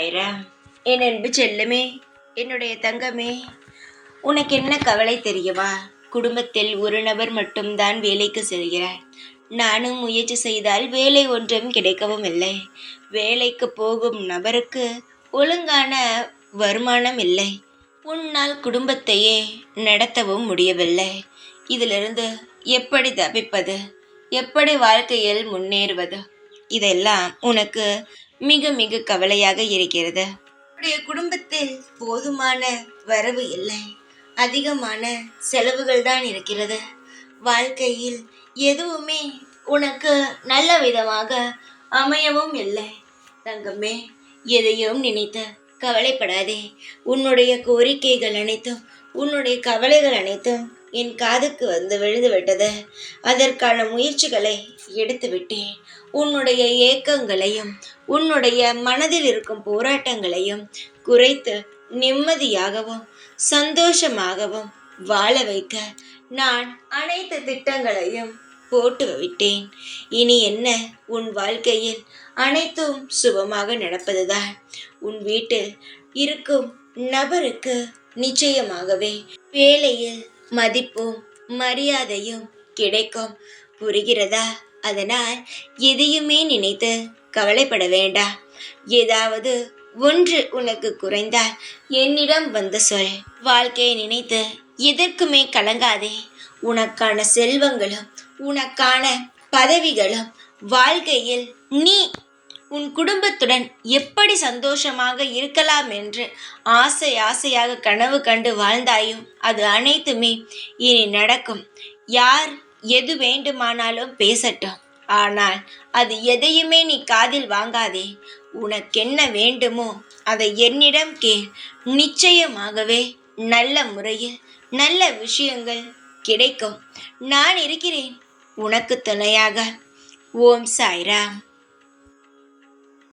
சாய்ராம். என் அன்பு செல்லமே, என்னுடைய தங்கமே, உனக்கு என்ன கவலை தெரியவா? குடும்பத்தில் ஒரு நபர் மட்டும்தான் வேலைக்கு செல்கிறார். நானும் முயற்சி செய்தால் வேலை ஒன்றும் கிடைக்கவும் இல்லை. வேலைக்கு போகும் நபருக்கு ஒழுங்கான வருமானம் இல்லை. உன்னால் குடும்பத்தையே நடத்தவும் முடியவில்லை. இதிலிருந்து எப்படி தப்பிப்பது? எப்படி வாழ்க்கையில் முன்னேறுவது? இதெல்லாம் உனக்கு மிக மிக கவலையாக இருக்கிறது. உன்னுடைய குடும்பத்தில் போதுமான வரவு இல்லை, அதிகமான செலவுகள் தான் இருக்கிறது. வாழ்க்கையில் எதுவுமே உனக்கு நல்ல விதமாக அமையவும் இல்லை. தங்கமே, எதையும் நினைத்து கவலைப்படாதே. உன்னுடைய கோரிக்கைகள் அனைத்தும், உன்னுடைய கவலைகள் அனைத்தும் என் காதுக்கு வந்து விழுந்து விட்டது. அதற்கான முயற்சிகளை எடுத்து விட்டேன். உன்னுடைய ஏக்கங்களையும் உன்னுடைய மனதில் இருக்கும் போராட்டங்களையும் குறைத்து நிம்மதியாகவும் சந்தோஷமாகவும் வாழ வைக்க நான் அனைத்து திட்டங்களையும் போட்டு விட்டேன். இனி என்ன, உன் வாழ்க்கையில் அனைத்தும் சுபமாக நடப்பதுதான். உன் வீட்டில் இருக்கும் நபருக்கு நிச்சயமாகவே வேலையில் மதிப்பும் மரியாதையும் கிடைக்கும். புரிகிறதா? அதனால் எதையுமே நினைத்து கவலைப்பட வேண்டாம். ஏதாவது ஒன்று உனக்கு குறைந்தால் என்னிடம் வந்து சொல். வாழ்க்கையை நினைத்து எதற்குமே கலங்காதே. உனக்கான செல்வங்களும் உனக்கான பதவிகளும் வாழ்க்கையில் நீ உன் குடும்பத்துடன் எப்படி சந்தோஷமாக இருக்கலாம் என்று ஆசையாக கனவு கண்டு வாழ்ந்தாயும் அது அனைத்துமே இனி நடக்கும். யார் எது வேண்டுமானாலும் பேசட்டும், ஆனால் அது எதையுமே நீ காதில் வாங்காதே. உனக்கென்ன வேண்டுமோ அதை என்னிடம் கேள். நிச்சயமாகவே நல்ல முறையில் நல்ல விஷயங்கள் கிடைக்கும். நான் இருக்கிறேன் உனக்கு துணையாக. ஓம் சாய்ராம்.